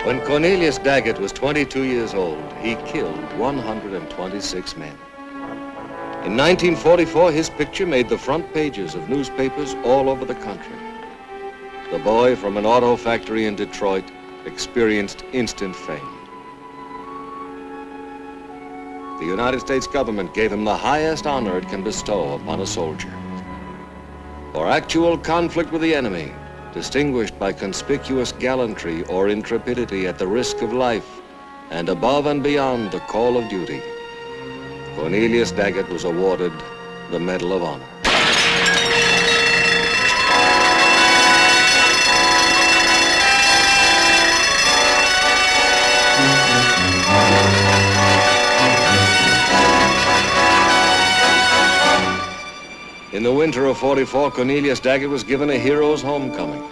When Cornelius Daggett was 22 years old, he killed 126 men. In 1944, his picture made the front pages of newspapers all over the country. The boy from an auto factory in Detroit experienced instant fame. The United States government gave him the highest honor it can bestow upon a soldier. For actual conflict with the enemy, distinguished by conspicuous gallantry or intrepidity at the risk of life, and above and beyond the call of duty, Cornelius Daggett was awarded the Medal of Honor. In the winter of '44, Cornelius Daggett was given a hero's homecoming.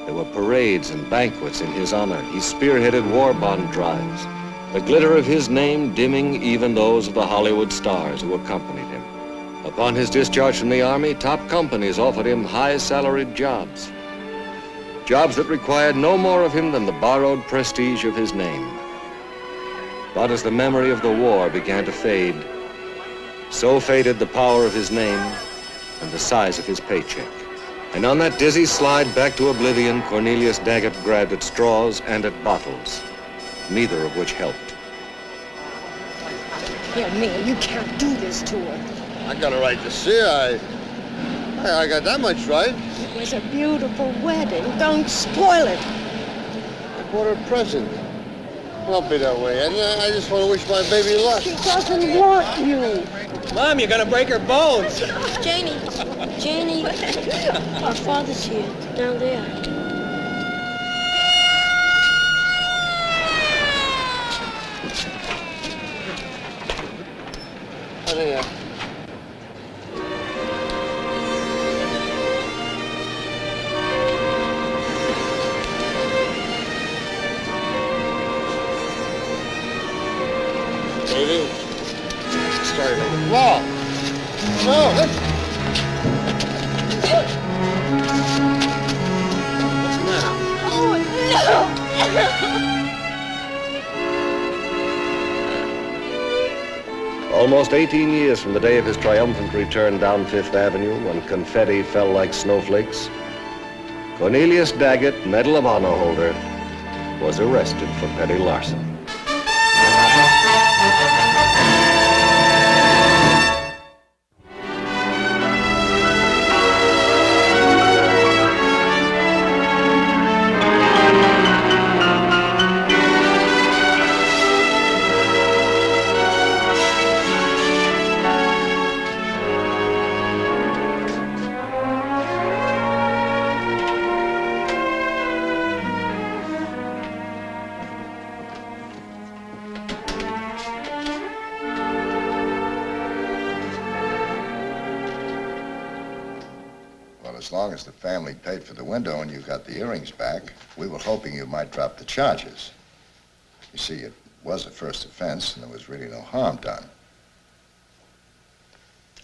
There were parades and banquets in his honor. He spearheaded war bond drives, the glitter of his name dimming even those of the Hollywood stars who accompanied him. Upon his discharge from the Army, top companies offered him high-salaried jobs. Jobs that required no more of him than the borrowed prestige of his name. But as the memory of the war began to fade, so faded the power of his name and the size of his paycheck. And on that dizzy slide back to oblivion, Cornelius Daggett grabbed at straws and at bottles, neither of which helped. Here, Neil, you can't do this to her. I got a right to see her. I got that much right. It was a beautiful wedding. Don't spoil it. I bought her a present. Don't be that way, Edna. I just want to wish my baby luck. She doesn't want you. Mom, you're gonna break her bones. Janie, our father's here, down there. Oh, there. Baby. Sorry, baby. Wall. No, let's... What's the matter? Oh, no! Almost 18 years from the day of his triumphant return down Fifth Avenue, when confetti fell like snowflakes, Cornelius Daggett, Medal of Honor holder, was arrested for petty larceny. As long as the family paid for the window and you got the earrings back, we were hoping you might drop the charges. You see, it was a first offense and there was really no harm done.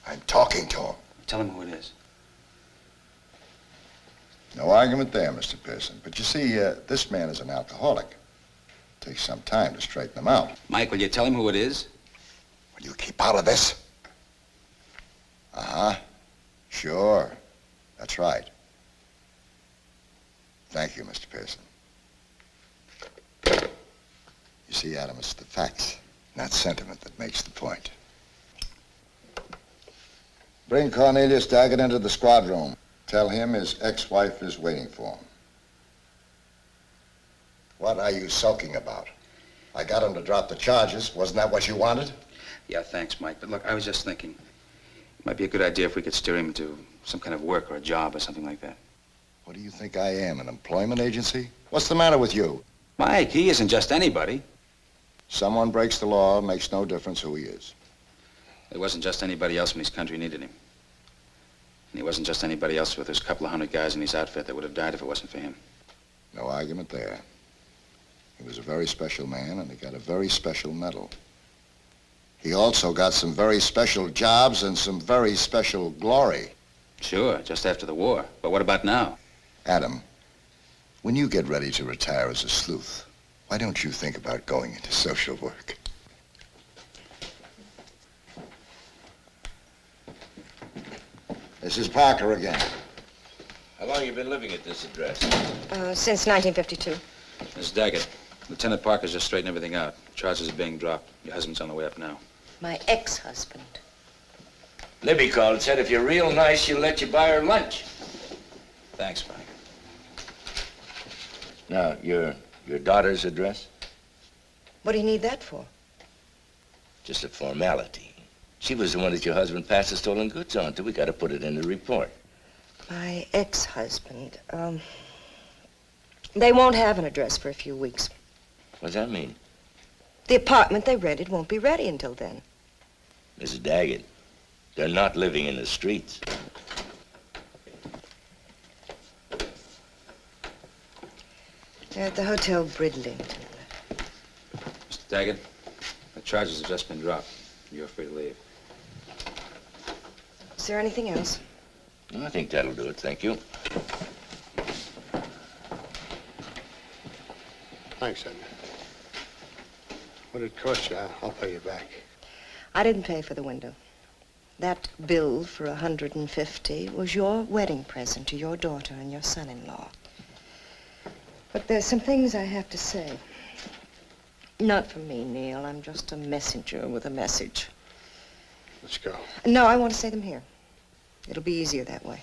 I'm talking to him. Tell him who it is. No argument there, Mr. Pearson. But you see, this man is an alcoholic. It takes some time to straighten him out. Mike, will you tell him who it is? Will you keep out of this? Uh-huh. Sure. That's right. Thank you, Mr. Pearson. You see, Adam, it's the facts, not sentiment, that makes the point. Bring Cornelius Daggett into the squad room. Tell him his ex-wife is waiting for him. What are you sulking about? I got him to drop the charges. Wasn't that what you wanted? Yeah, thanks, Mike. But look, I was just thinking, it might be a good idea if we could steer him into some kind of work or a job or something like that. What do you think I am, an employment agency? What's the matter with you? Mike, he isn't just anybody. Someone breaks the law, makes no difference who he is. He wasn't just anybody else when his country needed him. And he wasn't just anybody else with those couple of hundred guys in his outfit that would have died if it wasn't for him. No argument there. He was a very special man, and he got a very special medal. He also got some very special jobs and some very special glory. Sure, just after the war. But what about now? Adam, when you get ready to retire as a sleuth, why don't you think about going into social work? This is Parker again. How long you been living at this address? Since 1952. Miss Daggett, Lieutenant Parker's just straightened everything out. Charges are being dropped. Your husband's on the way up now. My ex-husband. Libby called and said if you're real nice, she'll let you buy her lunch. Thanks, Frank. Now, your daughter's address? What do you need that for? Just a formality. She was the one that your husband passed the stolen goods on to. We gotta put it in the report. My ex-husband, they won't have an address for a few weeks. What does that mean? The apartment they rented won't be ready until then. Mrs. Daggett, they're not living in the streets. They're at the Hotel Bridlington. Mr. Daggett, the charges have just been dropped. You're free to leave. Is there anything else? Well, I think that'll do it, thank you. Thanks, Edna. What it cost you, I'll pay you back. I didn't pay for the window. That bill for $150 was your wedding present to your daughter and your son-in-law. But there's some things I have to say. Not from me, Neil. I'm just a messenger with a message. Let's go. No, I want to say them here. It'll be easier that way.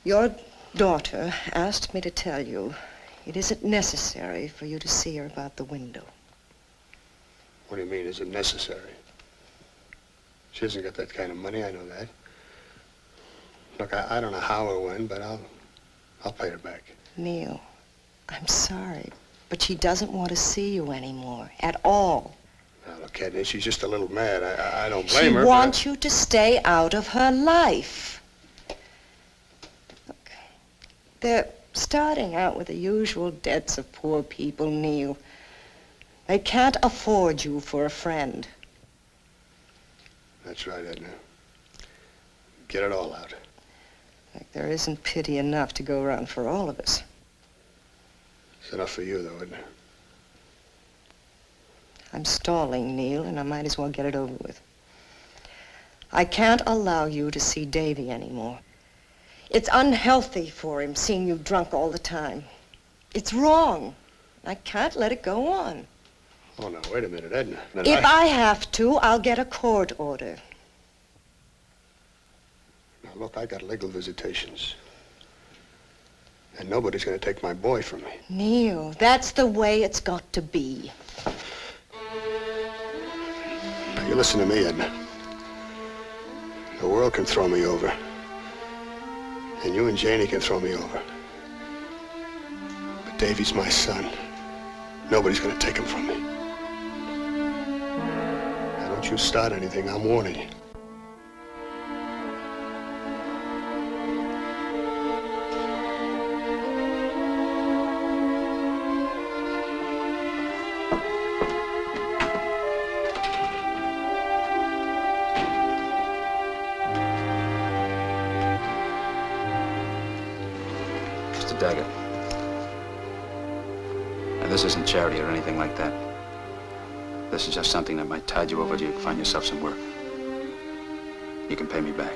Your daughter asked me to tell you it isn't necessary for you to see her about the window. What do you mean, is it necessary? She hasn't got that kind of money, I know that. Look, I don't know how or when, but I'll pay her back. Neil, I'm sorry, but she doesn't want to see you anymore, at all. Now, look, Edna, she's just a little mad. I don't blame her. She wants you to stay out of her life. Look, they're starting out with the usual debts of poor people, Neil. They can't afford you for a friend. That's right, Edna. Get it all out. Like there isn't pity enough to go around for all of us. It's enough for you, though, isn't it? I'm stalling, Neil, and I might as well get it over with. I can't allow you to see Davy anymore. It's unhealthy for him, seeing you drunk all the time. It's wrong. I can't let it go on. Oh, now, wait a minute, Edna. If I have to, I'll get a court order. Now, look, I got legal visitations. And nobody's going to take my boy from me. Neil, that's the way it's got to be. Now, you listen to me, Edna. The world can throw me over. And you and Janie can throw me over. But Davy's my son. Nobody's going to take him from me. Now, don't you start anything. I'm warning you. Mr. Daggett. Now, this isn't charity or anything like that. This is just something that might tide you over till you can find yourself some work. You can pay me back.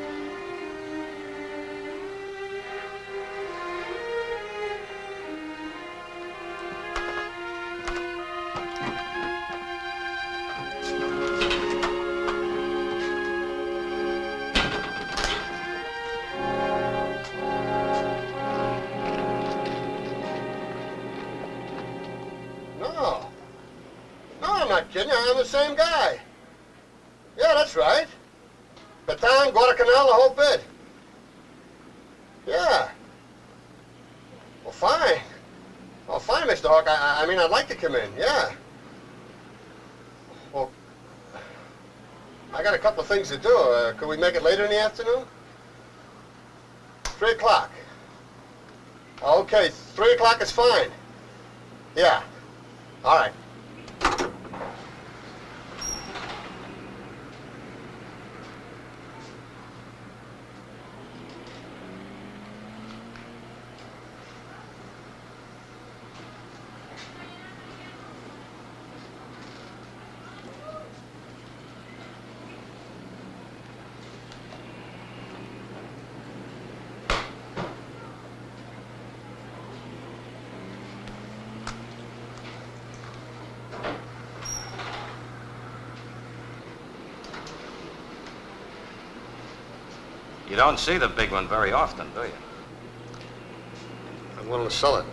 Kidding, I'm the same guy. Yeah, that's right. Baton, Guadalcanal, the whole bit. Yeah. Well, fine. Well, fine, Mr. Hawk. I mean, I'd like to come in, yeah. Well, I got a couple of things to do. Could we make it later in the afternoon? 3 o'clock. Okay, 3 o'clock is fine. Yeah. All right. You don't see the big one very often, do you? I'm willing to sell it.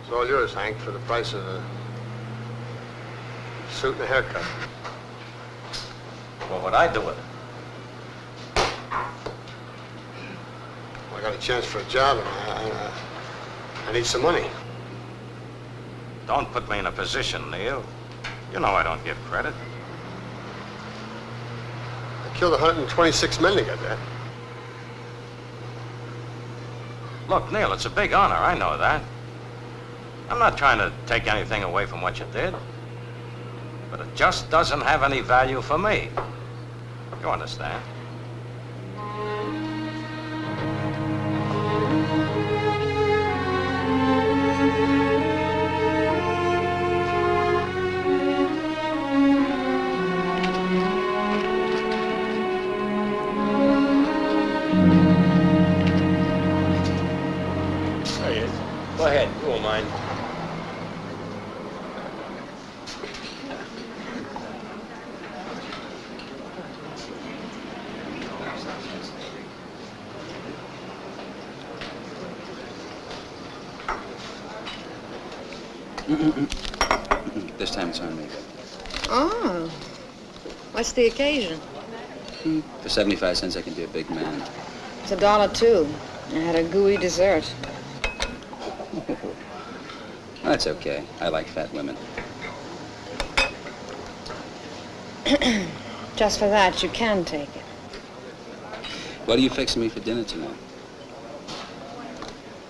It's all yours, Hank, for the price of a suit and a haircut. What would I do with it? I got a chance for a job, and I need some money. Don't put me in a position, Neil. You know I don't give credit. I killed 126 men to get that. Look, Neil, it's a big honor. I know that. I'm not trying to take anything away from what you did. But it just doesn't have any value for me. You understand? Go ahead, you won't mind. This time it's on me. Oh. What's the occasion? For 75 cents, I can be a big man. It's $1 too. I had a gooey dessert. That's okay. I like fat women. Just for that, you can take it. What are you fixing me for dinner tonight?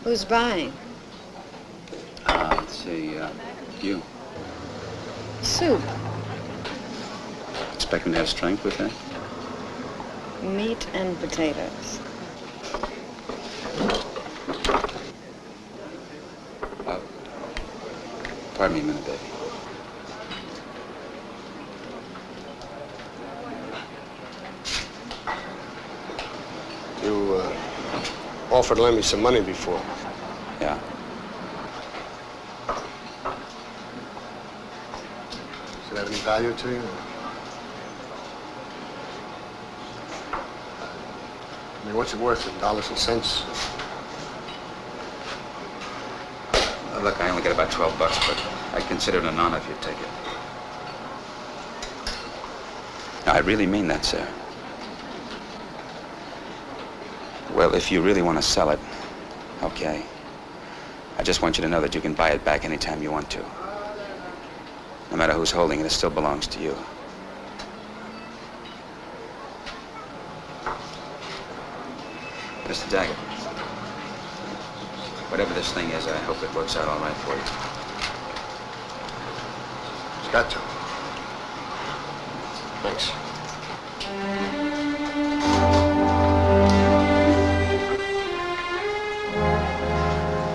Who's buying? Let's see, you. Soup. Expect me to have strength with that? Meat and potatoes. Pardon me a minute, baby. You offered to lend me some money before. Yeah. Does it have any value to you? I mean, what's it worth in dollars and cents? Look, I only got about $12, but I'd consider it an honor if you'd take it. No, I really mean that, sir. Well, if you really want to sell it, okay. I just want you to know that you can buy it back anytime you want to. No matter who's holding it, it still belongs to you. Mr. Daggett, whatever this thing is, I hope it works out all right for you. It's got to. Thanks.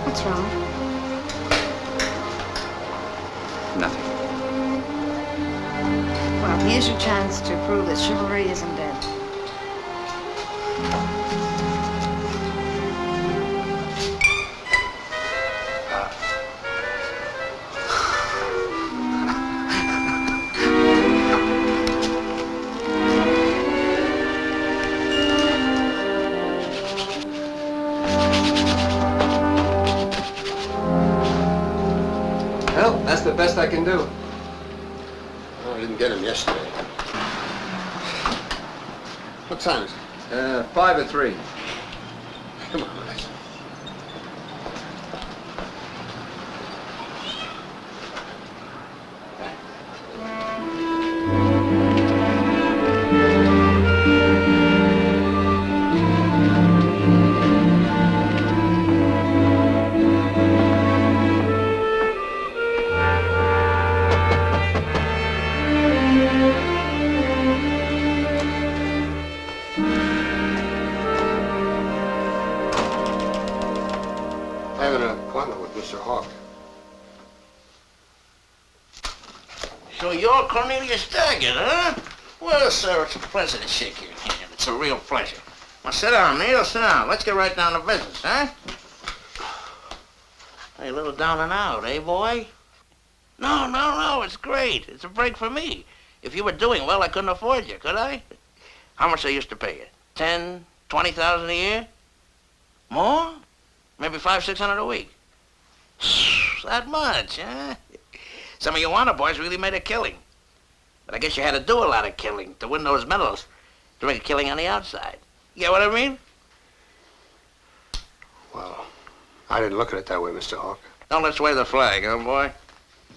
What's wrong? Nothing. Well, here's your chance to prove that chivalry isn't dead. Well, that's the best I can do. Oh, I didn't get him yesterday. What time is it? 5 or 3. Come on, Rex. I have an appointment with Mr. Hawk. So you're Cornelius Daggett, huh? Well, sir, it's a pleasure to shake your hand. It's a real pleasure. Now, sit down, Neil, sit down. Let's get right down to business, huh? Hey, a little down and out, eh, boy? No, it's great. It's a break for me. If you were doing well, I couldn't afford you, could I? How much they used to pay you? 10, 20,000 a year? More? Maybe 500, 600 a week. That much, huh? Some of you wanted boys really made a killing. But I guess you had to do a lot of killing to win those medals to make a killing on the outside. You get what I mean? Well, I didn't look at it that way, Mr. Hawk. Don't let's wave the flag, huh, boy?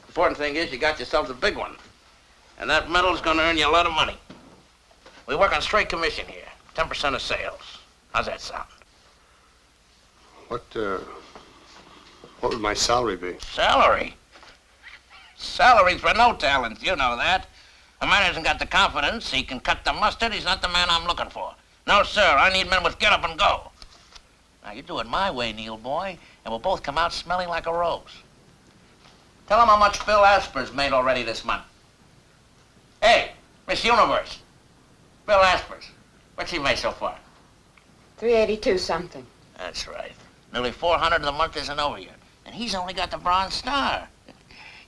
Important thing is you got yourself a big one. And that medal's gonna earn you a lot of money. We work on straight commission here. 10% of sales. How's that sound? What would my salary be? Salary? Salary's for no talent, you know that. A man hasn't got the confidence, he can cut the mustard, he's not the man I'm looking for. No, sir, I need men with get up and go. Now, you do it my way, Neil boy, and we'll both come out smelling like a rose. Tell him how much Bill Asper's made already this month. Hey, Miss Universe. Bill Asper's. What's he made so far? 382 something. That's right. Nearly 400 the month isn't over yet. And he's only got the Bronze Star.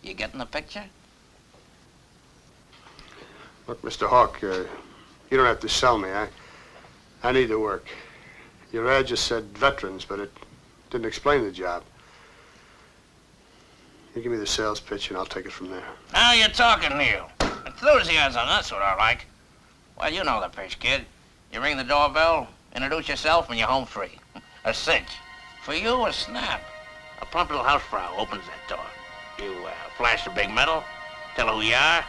You getting the picture? Look, Mr. Hawk, you don't have to sell me. I need to work. Your ad just said veterans, but it didn't explain the job. You give me the sales pitch and I'll take it from there. Now you're talking, Neil. Enthusiasm, that's what I like. Well, you know the pitch, kid. You ring the doorbell, introduce yourself, and you're home free. A cinch. For you, a snap. A plump little housefrau opens that door. You flash the big medal, tell her who you are,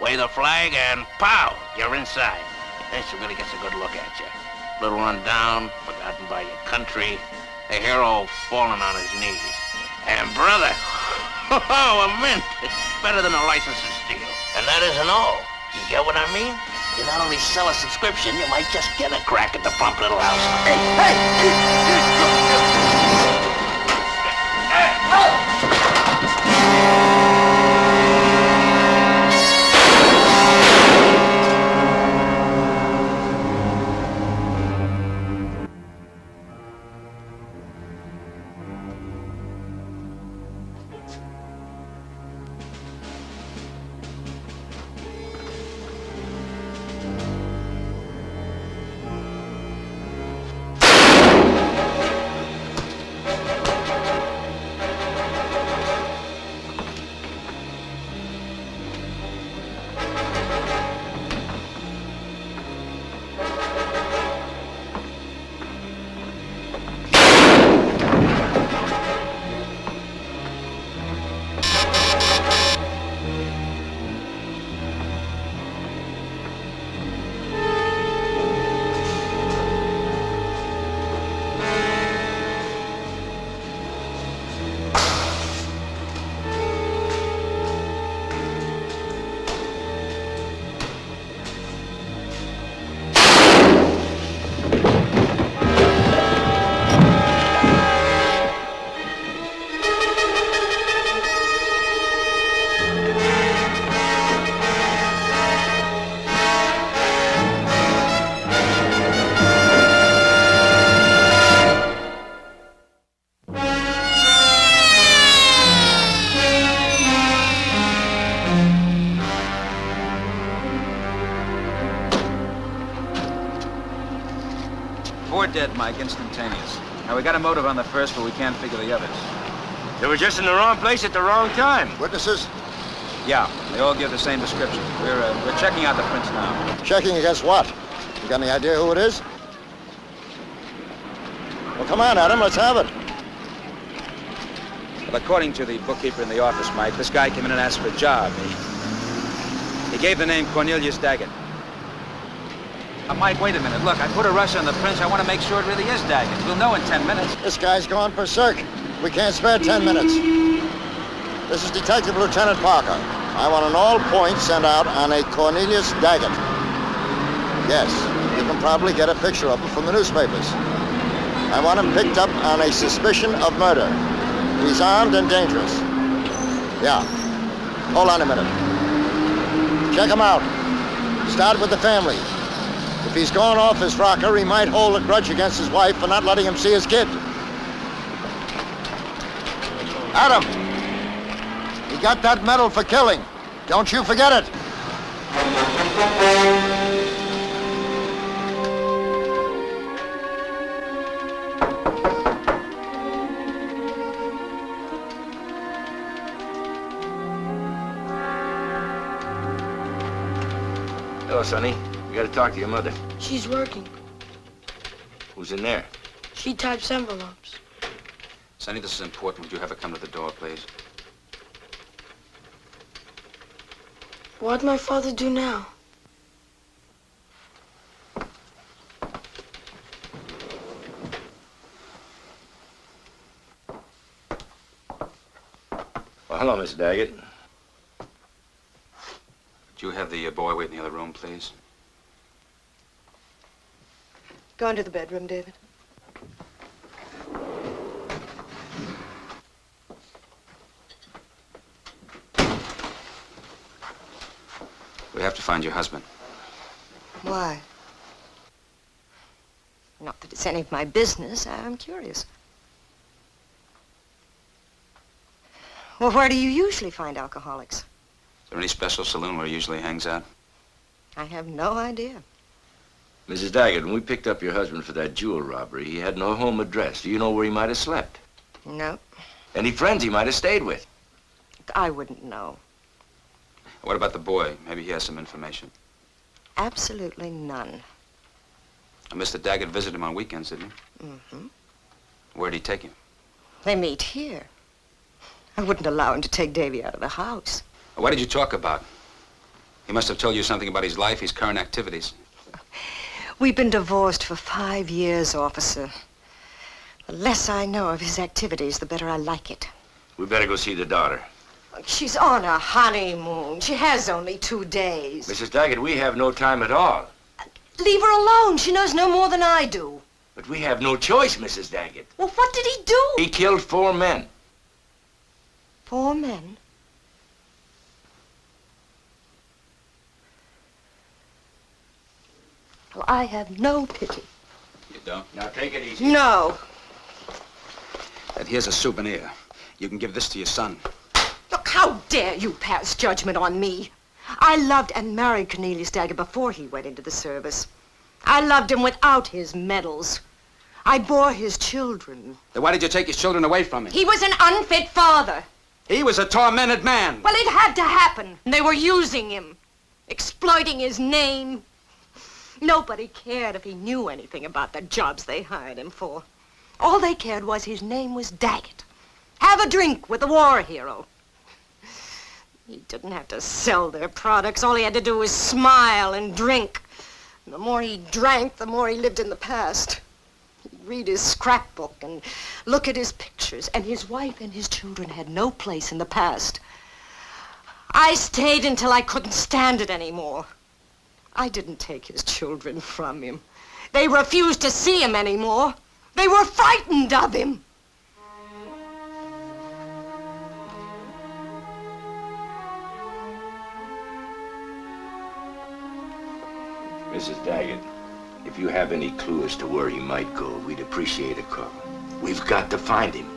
wave the flag, and pow, you're inside. Then she really gets a good look at you. Little run down, forgotten by your country, a hero falling on his knees. And brother, oh, a mint. Better than a license to steal. And that isn't all. You get what I mean? You not only sell a subscription, you might just get a crack at the plump little house. Hey, hey! Dead, Mike, instantaneous. Now, we got a motive on the first, but we can't figure the others. They were just in the wrong place at the wrong time. Witnesses? Yeah, they all give the same description. We're checking out the prints now. Checking against what? You got any idea who it is? Well, come on, Adam, let's have it. Well, according to the bookkeeper in the office, Mike, this guy came in and asked for a job. He gave the name Cornelius Daggett. Mike, wait a minute. Look, I put a rush on the prints. I want to make sure it really is Daggett. We'll know in 10 minutes. This guy's gone berserk. We can't spare 10 minutes. This is Detective Lieutenant Parker. I want an all-point sent out on a Cornelius Daggett. Yes, you can probably get a picture of him from the newspapers. I want him picked up on a suspicion of murder. He's armed and dangerous. Yeah. Hold on a minute. Check him out. Start with the family. If he's gone off his rocker, he might hold a grudge against his wife for not letting him see his kid. Adam, he got that medal for killing. Don't you forget it. Hello, Sonny. We gotta talk to your mother. She's working. Who's in there? She types envelopes. Sonny, this is important. Would you have her come to the door, please? What'd my father do now? Well, hello, Miss Daggett. Would you have the boy wait in the other room, please? Go into the bedroom, David. We have to find your husband. Why? Not that it's any of my business. I'm curious. Well, where do you usually find alcoholics? Is there any special saloon where he usually hangs out? I have no idea. Mrs. Daggett, when we picked up your husband for that jewel robbery, he had no home address. Do you know where he might have slept? No, Any friends he might have stayed with? I wouldn't know. What about the boy? Maybe he has some information. Absolutely none. Mr. Daggett visited him on weekends, didn't he? Mm-hmm. Where'd he take him? They meet here. I wouldn't allow him to take Davy out of the house. What did you talk about? He must have told you something about his life, his current activities. We've been divorced for 5 years, officer. The less I know of his activities, the better I like it. We better go see the daughter. She's on a honeymoon. She has only 2 days. Mrs. Daggett, we have no time at all. Leave her alone. She knows no more than I do. But we have no choice, Mrs. Daggett. Well, what did he do? He killed 4 men. 4 men? Well, I have no pity. You don't? Now take it easy. No. And here's a souvenir. You can give this to your son. Look, how dare you pass judgment on me? I loved and married Cornelius Daggett before he went into the service. I loved him without his medals. I bore his children. Then why did you take his children away from him? He was an unfit father. He was a tormented man. Well, it had to happen. They were using him, exploiting his name. Nobody cared if he knew anything about the jobs they hired him for. All they cared was his name was Daggett. Have a drink with the war hero. He didn't have to sell their products. All he had to do was smile and drink. And the more he drank, the more he lived in the past. He'd read his scrapbook and look at his pictures, and his wife and his children had no place in the past. I stayed until I couldn't stand it anymore. I didn't take his children from him. They refused to see him anymore. They were frightened of him. Mrs. Daggett, if you have any clue as to where he might go, we'd appreciate a call. We've got to find him.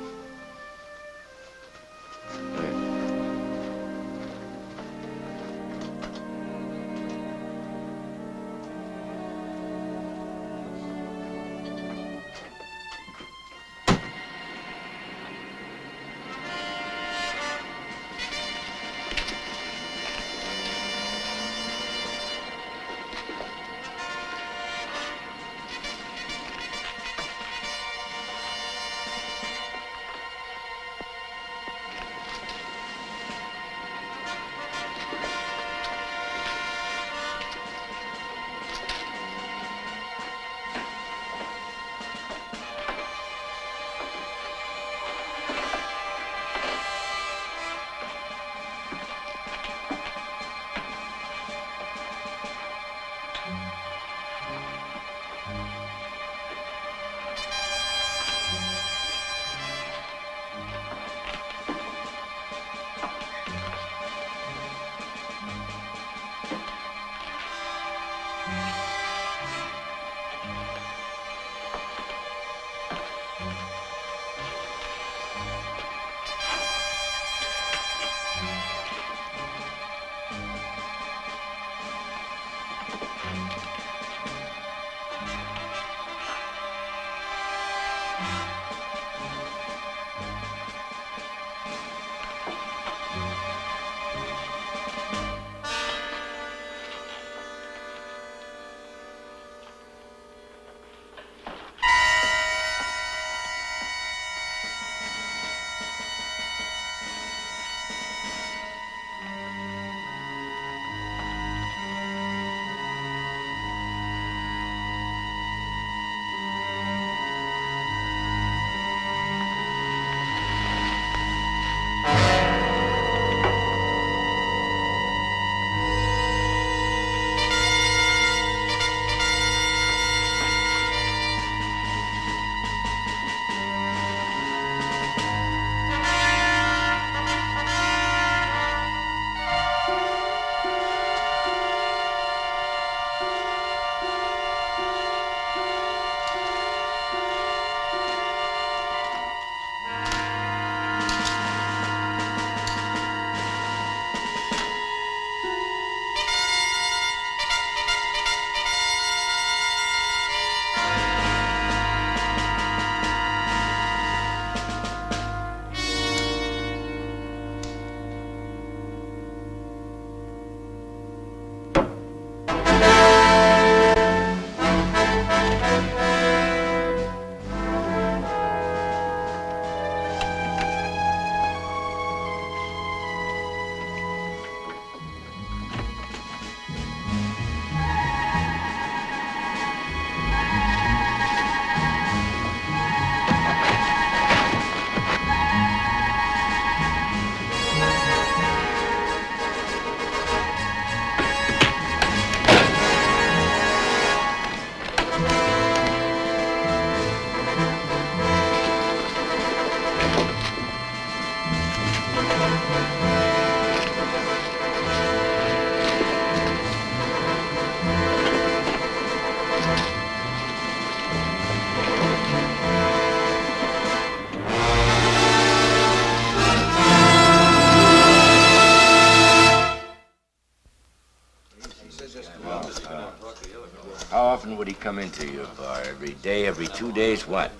How often would he come into your bar? Every day, every 2 days, what?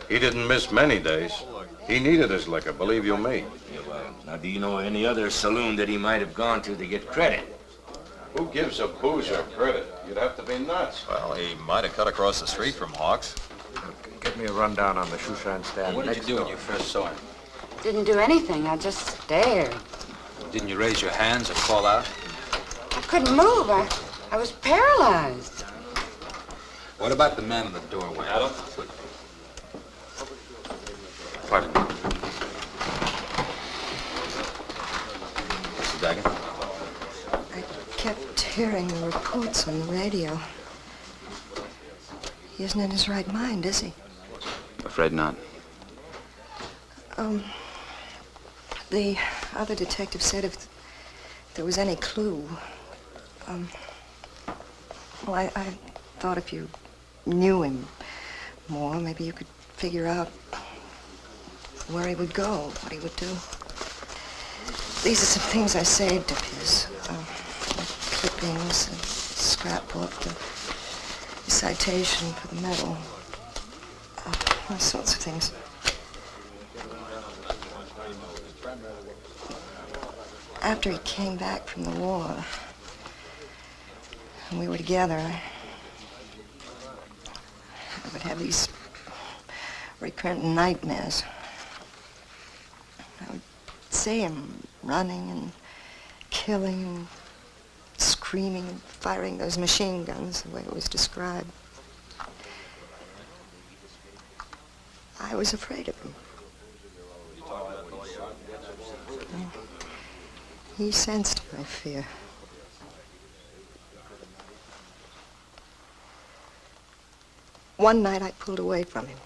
He didn't miss many days. He needed his liquor, believe you me. Yeah, well, now, do you know any other saloon that he might have gone to get credit? Who gives a boozer credit? You'd have to be nuts. Well, he might have cut across the street from Hawks. Give me a rundown on the shoeshine stand. What did you do when you first saw him? Didn't do anything. I just stared. Didn't you raise your hands or call out? I couldn't move. I was paralyzed. What about the man in the doorway? Adam? Pardon me. Mr. Daggett? I kept hearing the reports on the radio. He isn't in his right mind, is he? Afraid not. The other detective said if there was any clue, well, I thought if you knew him more, maybe you could figure out where he would go, what he would do. These are some things I saved of his. Clippings, a scrapbook, the citation for the medal. All sorts of things. After he came back from the war, and we were together, I would have these recurrent nightmares. I would see him running and killing and screaming and firing those machine guns the way it was described. I was afraid of him. He sensed my fear. One night I pulled away from him.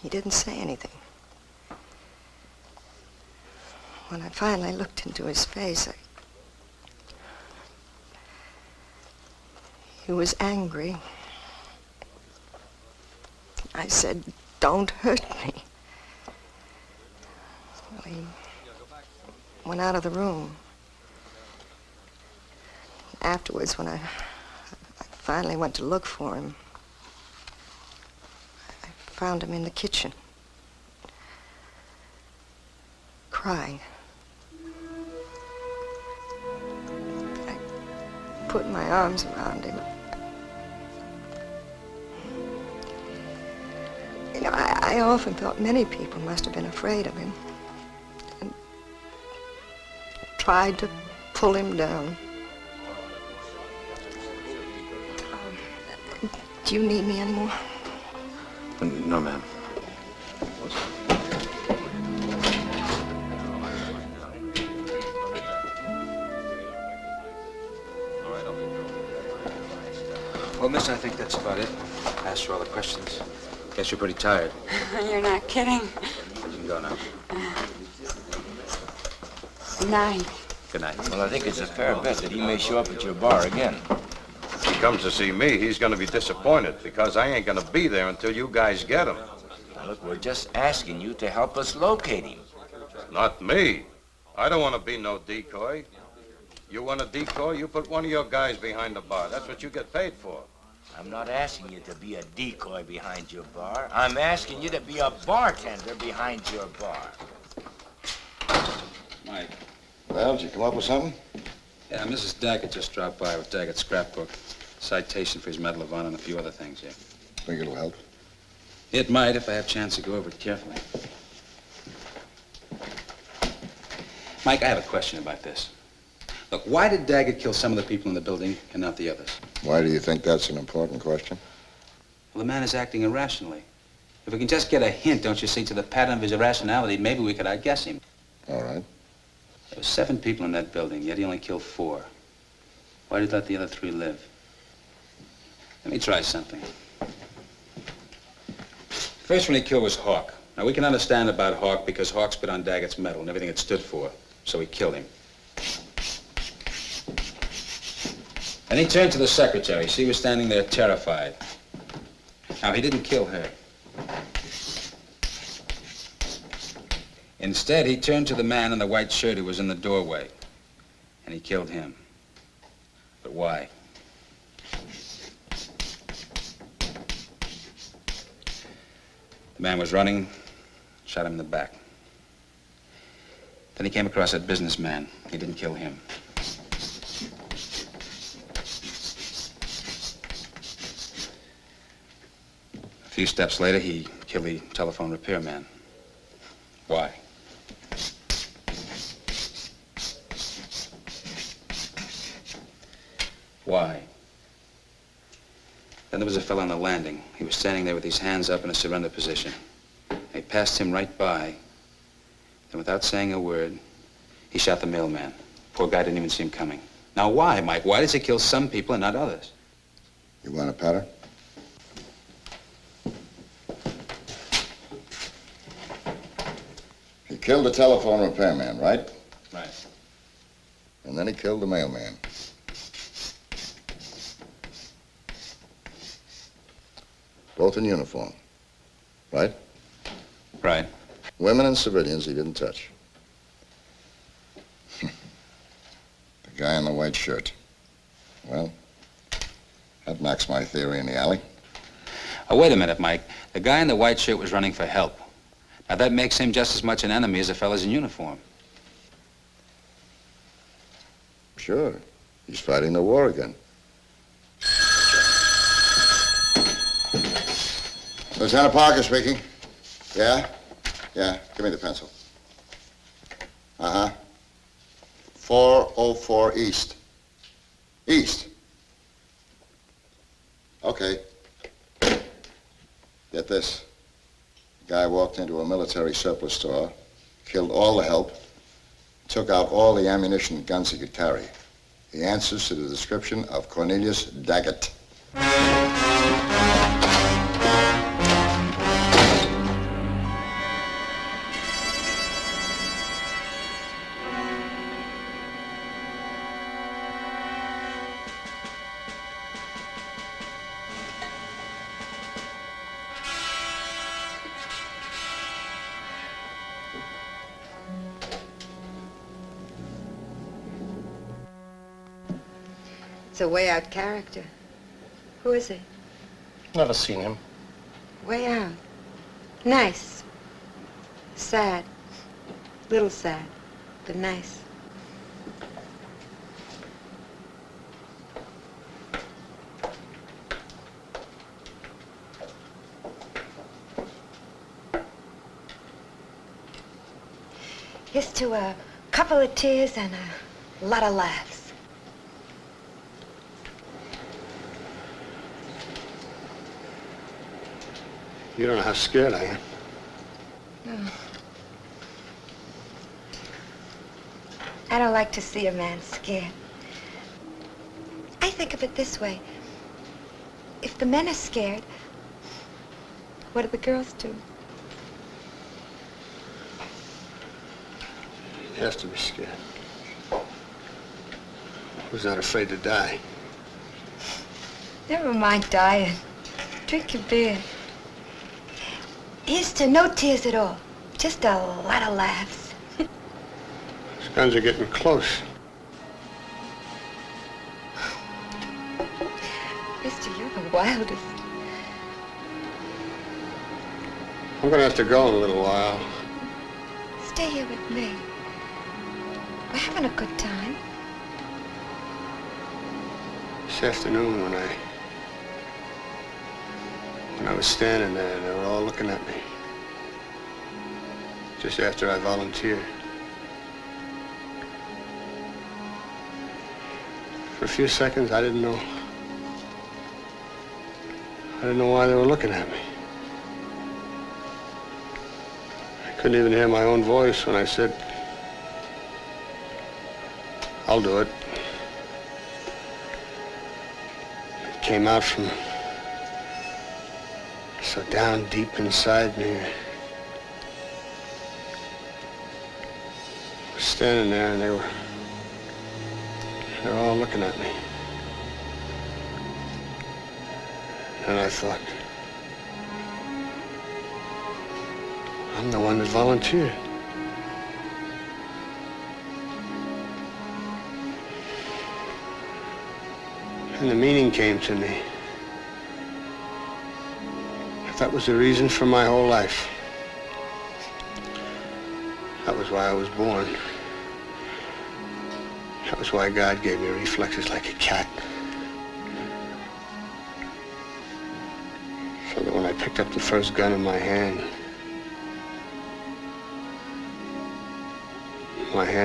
He didn't say anything. When I finally looked into his face, he was angry. I said, "Don't hurt me." Well, he went out of the room. Afterwards, when I finally went to look for him, I found him in the kitchen, crying. I put my arms around him. You know, I often thought many people must have been afraid of him and tried to pull him down. Do you need me anymore? No, ma'am. Well, miss, I think that's about it. Asked you all the questions. Guess you're pretty tired. You're not kidding. You can go now. Good night. Good night. Well, I think it's a fair bet that he may show up at your bar again. If he comes to see me, he's going to be disappointed because I ain't going to be there until you guys get him. Now, look, we're just asking you to help us locate him. Not me. I don't want to be no decoy. You want a decoy, you put one of your guys behind the bar. That's what you get paid for. I'm not asking you to be a decoy behind your bar. I'm asking you to be a bartender behind your bar. Mike. Well, did you come up with something? Yeah, Mrs. Daggett just dropped by with Daggett's scrapbook. Citation for his Medal of Honor and a few other things, yeah. Think it'll help? It might if I have a chance to go over it carefully. Mike, I have a question about this. Look, why did Daggett kill some of the people in the building and not the others? Why do you think that's an important question? Well, the man is acting irrationally. If we can just get a hint, don't you see, to the pattern of his irrationality, maybe we could outguess him. All right. There were 7 people in that building, yet he only killed 4. Why did he let the other 3 live? Let me try something. First one he killed was Hawk. Now, we can understand about Hawk because Hawk spit on Daggett's medal and everything it stood for, so he killed him. And he turned to the secretary. She was standing there terrified. Now, he didn't kill her. Instead, he turned to the man in the white shirt who was in the doorway. and he killed him. But why? The man was running, shot him in the back. Then he came across that businessman. He didn't kill him. A few steps later, he killed the telephone repairman. Why? Why? Then there was a fellow on the landing. He was standing there with his hands up in a surrender position. They passed him right by. Then without saying a word, he shot the mailman. Poor guy didn't even see him coming. Now why, Mike? Why does he kill some people and not others? You want a powder? He killed the telephone repairman, right? Right. And then he killed the mailman. Both in uniform, right? Right. Women and civilians he didn't touch. The guy in the white shirt. Well, that knocks my theory in the alley. Oh, wait a minute, Mike. The guy in the white shirt was running for help. Now, that makes him just as much an enemy as the fellas in uniform. Sure. He's fighting the war again. Lieutenant Parker speaking. Yeah? Yeah, give me the pencil. Uh-huh. 404 East. East. Okay. Get this. The guy walked into a military surplus store, killed all the help, took out all the ammunition and guns he could carry. He answers to the description of Cornelius Daggett. It's a way out character. Who is he? Never seen him. Way out. Nice. Sad. Little sad, but nice. Here's to a couple of tears and a lot of laughs. You don't know how scared I am. No. I don't like to see a man scared. I think of it this way. If the men are scared, what do the girls do? You have to be scared. Who's not afraid to die? Never mind dying. Drink your beer. Here's to no tears at all. Just a lot of laughs. These guns are getting close. Mister, you're the wildest. I'm gonna have to go in a little while. Stay here with me. We're having a good time. This afternoon when I was standing there and they were all looking at me. Just after I volunteered. For a few seconds, I didn't know why they were looking at me. I couldn't even hear my own voice when I said, I'll do it. It came out from so down deep inside me. I was standing there and they were all looking at me. And I thought, I'm the one that volunteered. And the meaning came to me. That was the reason for my whole life. That was why I was born. That was why God gave me reflexes like a cat. So that when I picked up the first gun in my hand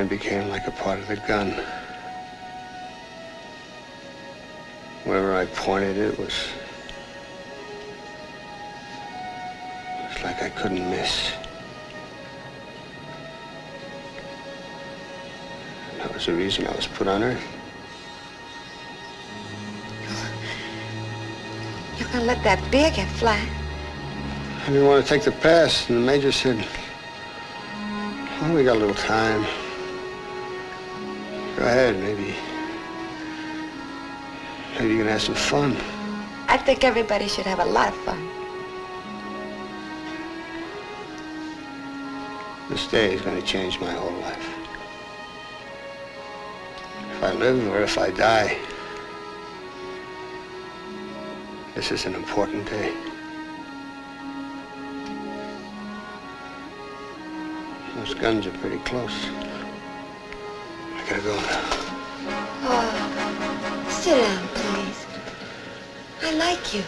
became like a part of the gun. Wherever I pointed, it was like I couldn't miss. That was the reason I was put on Earth. You're gonna let that beer get flat? I didn't want to take the pass, and the major said, "Oh, we got a little time. Go ahead, maybe you can have some fun." I think everybody should have a lot of fun. This day is going to change my whole life. If I live or if I die, this is an important day. Those guns are pretty close. I gotta go now. Oh, sit down, please. I like you.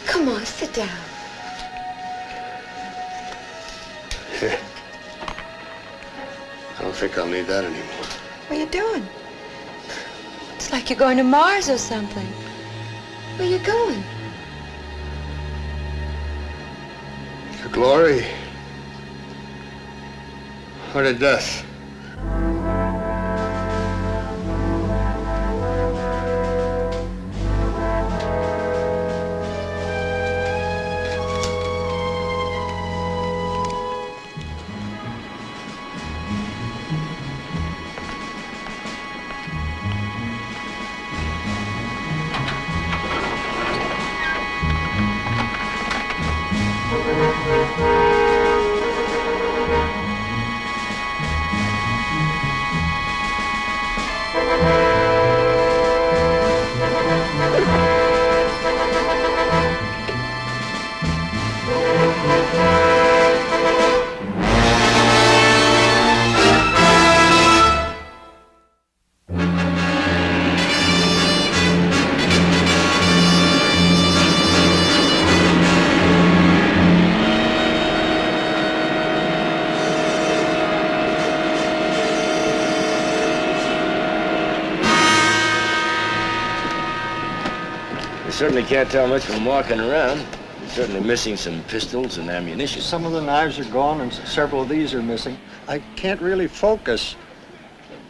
Come on, sit down. Here. I don't think I'll need that anymore. What are you doing? It's like you're going to Mars or something. Where are you going? To glory or to death. Certainly can't tell much from walking around. You're certainly missing some pistols and ammunition. Some of the knives are gone and several of these are missing. I can't really focus.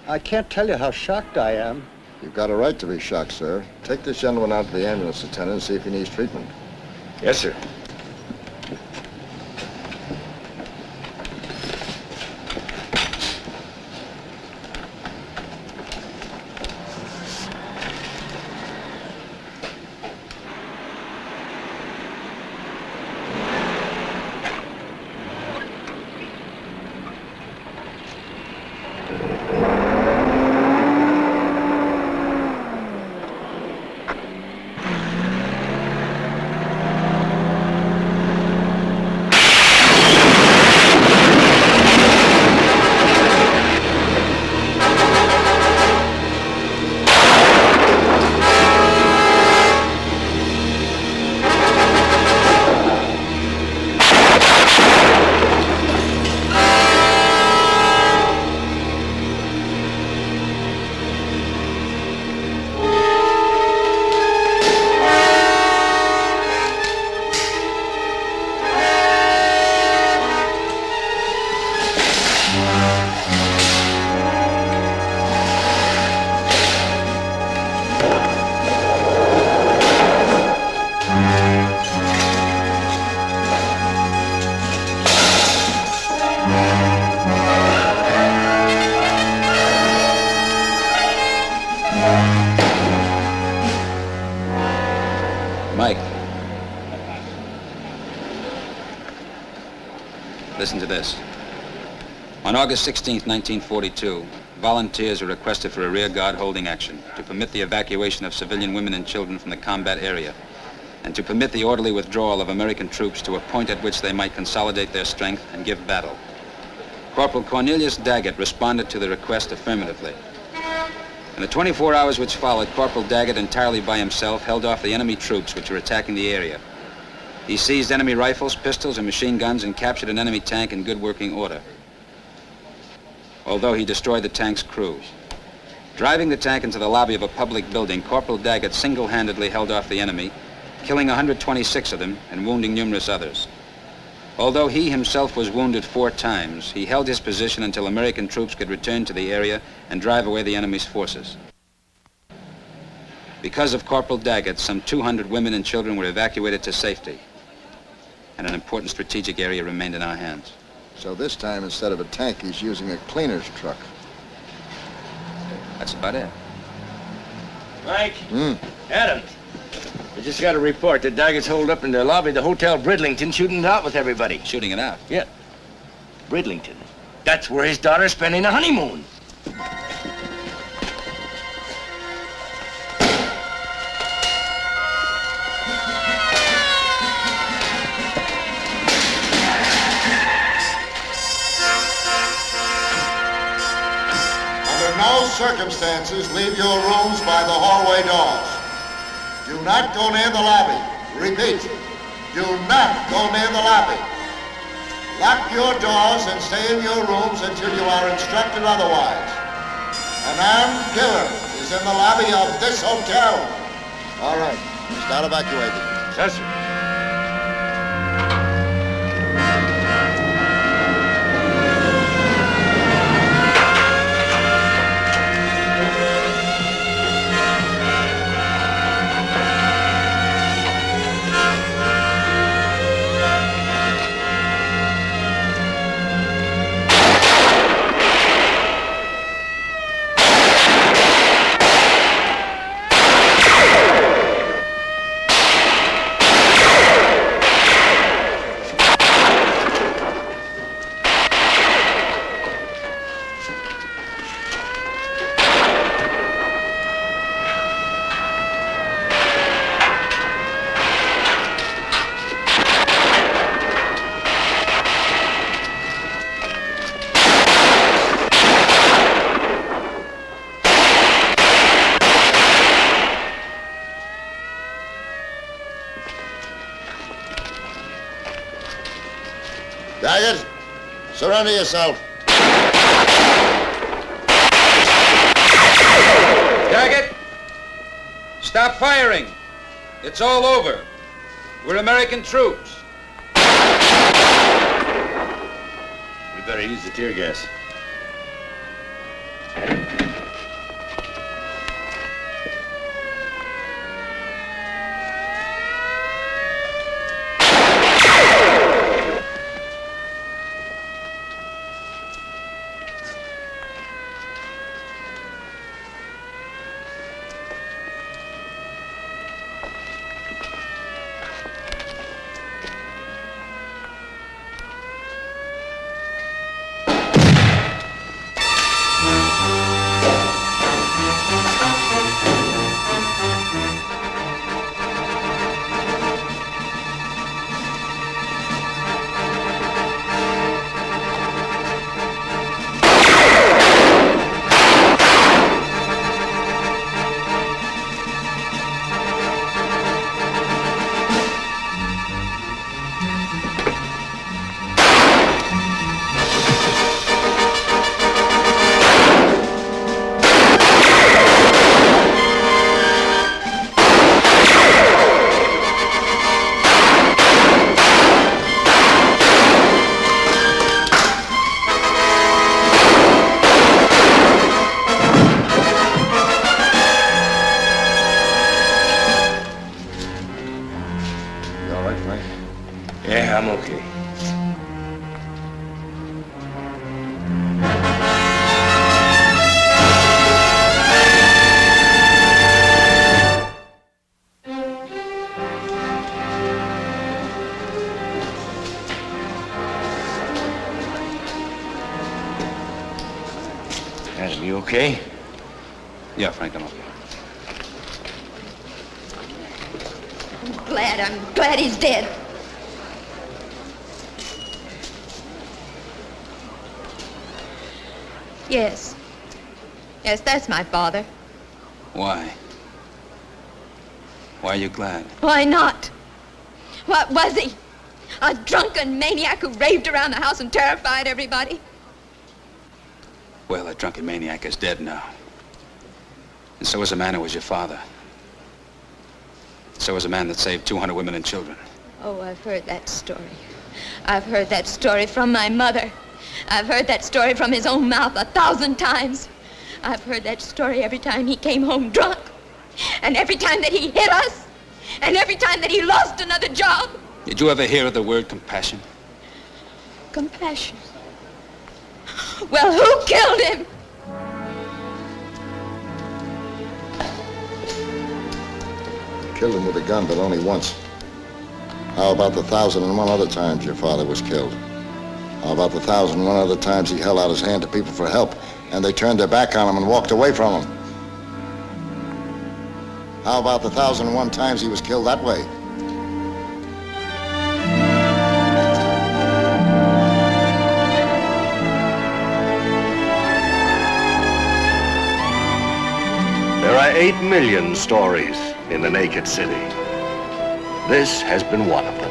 I can't tell you how shocked I am. You've got a right to be shocked, sir. Take this gentleman out to the ambulance, Lieutenant, and see if he needs treatment. Yes, sir. Listen to this. On August 16th, 1942, volunteers are requested for a rear guard holding action to permit the evacuation of civilian women and children from the combat area and to permit the orderly withdrawal of American troops to a point at which they might consolidate their strength and give battle. Corporal Cornelius Daggett responded to the request affirmatively. In the 24 hours which followed, Corporal Daggett, entirely by himself, held off the enemy troops which were attacking the area. He seized enemy rifles, pistols, and machine guns and captured an enemy tank in good working order, although he destroyed the tank's crew. Driving the tank into the lobby of a public building, Corporal Daggett single-handedly held off the enemy, killing 126 of them and wounding numerous others. Although he himself was wounded 4 times, he held his position until American troops could return to the area and drive away the enemy's forces. Because of Corporal Daggett, some 200 women and children were evacuated to safety, and an important strategic area remained in our hands. So this time, instead of a tank, he's using a cleaner's truck. That's about it. Mike? Adam, I just got a report that Daggett's holed up in the lobby of the Hotel Bridlington shooting it out with everybody. Shooting it out? Yeah. Bridlington. That's where his daughter's spending the honeymoon. Under no circumstances leave your rooms by the hallway doors. Do not go near the lobby. Repeat, do not go near the lobby. Lock your doors and stay in your rooms until you are instructed otherwise. An armed killer is in the lobby of this hotel. All right, start evacuating. Yes, sir. Daggett, surrender yourself. Daggett, stop firing. It's all over. We're American troops. We better use the tear gas. okay? Yeah, Frank, I'm okay. I'm glad he's dead. Yes. Yes, that's my father. Why? Why are you glad? Why not? What was he? A drunken maniac who raved around the house and terrified everybody? Well, that drunken maniac is dead now. And so is a man who was your father. So is a man that saved 200 women and children. Oh, I've heard that story. I've heard that story from my mother. I've heard that story from his own mouth 1,000 times. I've heard that story every time he came home drunk. And every time that he hit us. And every time that he lost another job. Did you ever hear of the word compassion? Compassion. Well, who killed him? Killed him with a gun, but only once. How about the 1,001 other times your father was killed? How about the 1,001 other times he held out his hand to people for help, and they turned their back on him and walked away from him? How about the 1,001 times he was killed that way? There are 8 million stories in the naked city. This has been one of them.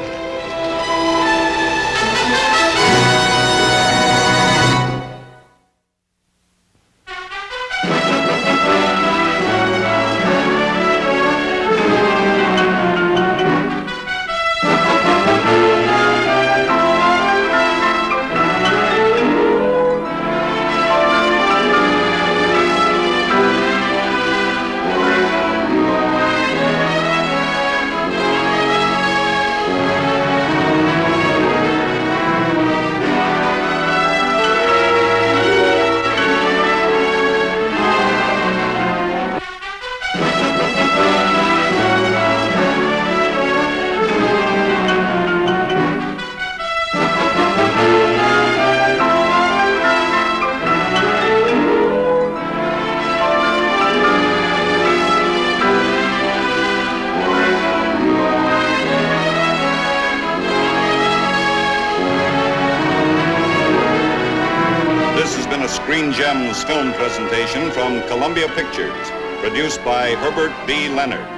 Screen Gems film presentation from Columbia Pictures, produced by Herbert B. Leonard.